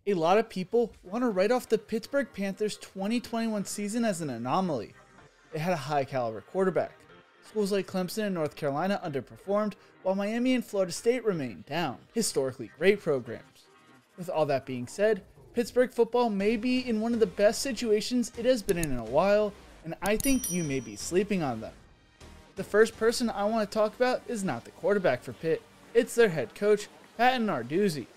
A lot of people want to write off the Pittsburgh Panthers 2021 season as an anomaly. They had a high caliber quarterback. Schools like Clemson and North Carolina underperformed, while Miami and Florida State remained down. Historically great programs. With all that being said, Pittsburgh football may be in one of the best situations it has been in a while, and I think you may be sleeping on them. The first person I want to talk about is not the quarterback for Pitt, it's their head coach, Pat Narduzzi.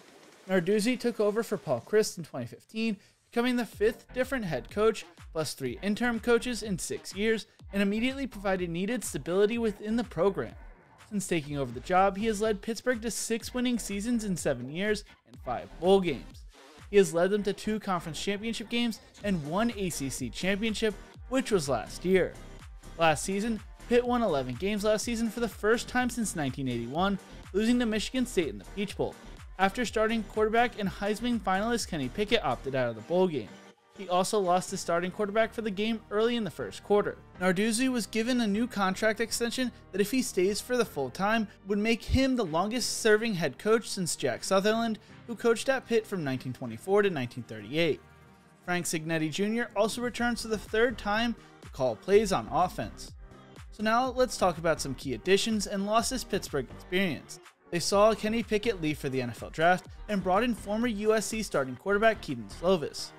Narduzzi took over for Paul Chryst in 2015, becoming the 5th different head coach, plus 3 interim coaches in 6 years, and immediately provided needed stability within the program. Since taking over the job, he has led Pittsburgh to 6 winning seasons in 7 years and 5 bowl games. He has led them to 2 conference championship games and 1 ACC championship, which was last year. Last season, Pitt won 11 games last season for the first time since 1981, losing to Michigan State in the Peach Bowl, after starting quarterback and Heisman finalist Kenny Pickett opted out of the bowl game. He also lost his starting quarterback for the game early in the first quarter. Narduzzi was given a new contract extension that, if he stays for the full time, would make him the longest serving head coach since Jack Sutherland, who coached at Pitt from 1924 to 1938. Frank Cignetti Jr. also returns for the 3rd time to call plays on offense. So now let's talk about some key additions and losses Pittsburgh experienced. They saw Kenny Pickett leave for the NFL draft and brought in former USC starting quarterback Kedon Slovis.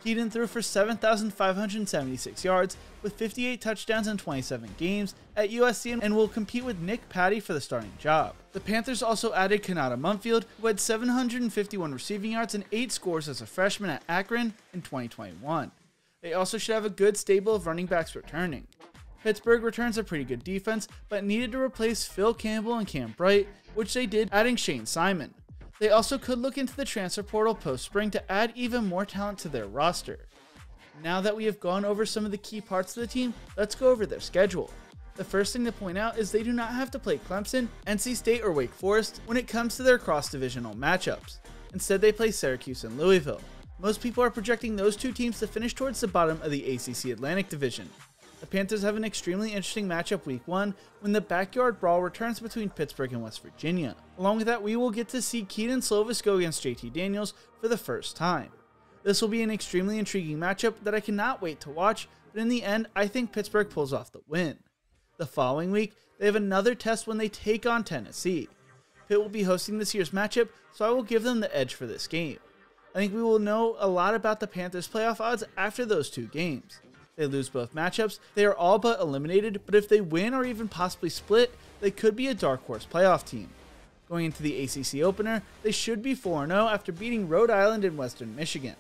Kedon threw for 7,576 yards with 58 touchdowns in 27 games at USC and will compete with Nick Patty for the starting job. The Panthers also added Kanata Mumfield, who had 751 receiving yards and 8 scores as a freshman at Akron in 2021. They also should have a good stable of running backs returning. Pittsburgh returns a pretty good defense, but needed to replace Phil Campbell and Cam Bright, which they did, adding Shane Simon. They also could look into the transfer portal post-spring to add even more talent to their roster. Now that we have gone over some of the key parts of the team, let's go over their schedule. The first thing to point out is they do not have to play Clemson, NC State, or Wake Forest when it comes to their cross-divisional matchups. Instead, they play Syracuse and Louisville. Most people are projecting those 2 teams to finish towards the bottom of the ACC Atlantic Division. The Panthers have an extremely interesting matchup week 1 when the backyard brawl returns between Pittsburgh and West Virginia. Along with that, we will get to see Kedon Slovis go against JT Daniels for the first time. This will be an extremely intriguing matchup that I cannot wait to watch, but in the end, I think Pittsburgh pulls off the win. The following week, they have another test when they take on Tennessee. Pitt will be hosting this year's matchup, so I will give them the edge for this game. I think we will know a lot about the Panthers' playoff odds after those 2 games. They lose both matchups, they are all but eliminated, but if they win or even possibly split, they could be a dark horse playoff team. Going into the ACC opener, they should be 4-0 after beating Rhode Island and Western Michigan.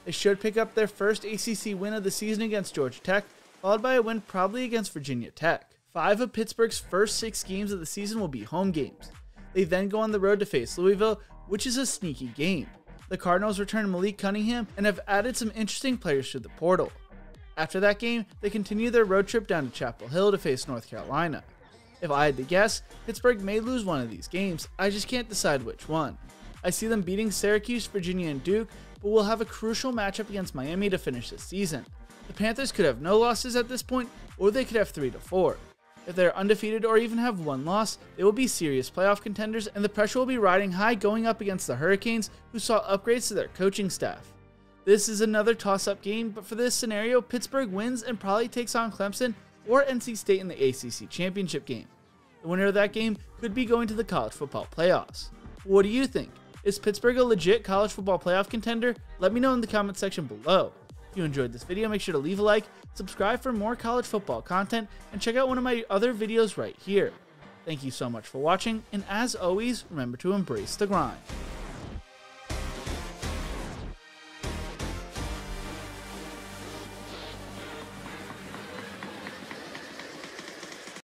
They should pick up their first ACC win of the season against Georgia Tech, followed by a win probably against Virginia Tech. 5 of Pittsburgh's first 6 games of the season will be home games. They then go on the road to face Louisville, which is a sneaky game. The Cardinals return Malik Cunningham and have added some interesting players to the portal. After that game, they continue their road trip down to Chapel Hill to face North Carolina. If I had to guess, Pittsburgh may lose one of these games, I just can't decide which one. I see them beating Syracuse, Virginia, and Duke, but will have a crucial matchup against Miami to finish the season. The Panthers could have no losses at this point, or they could have 3 to 4. If they are undefeated or even have 1 loss, they will be serious playoff contenders, and the pressure will be riding high going up against the Hurricanes, who saw upgrades to their coaching staff. This is another toss-up game, but for this scenario, Pittsburgh wins and probably takes on Clemson or NC State in the ACC championship game. The winner of that game could be going to the college football playoffs. What do you think? Is Pittsburgh a legit college football playoff contender? Let me know in the comment section below. If you enjoyed this video, make sure to leave a like, subscribe for more college football content, and check out one of my other videos right here. Thank you so much for watching, and as always, remember to embrace the grind.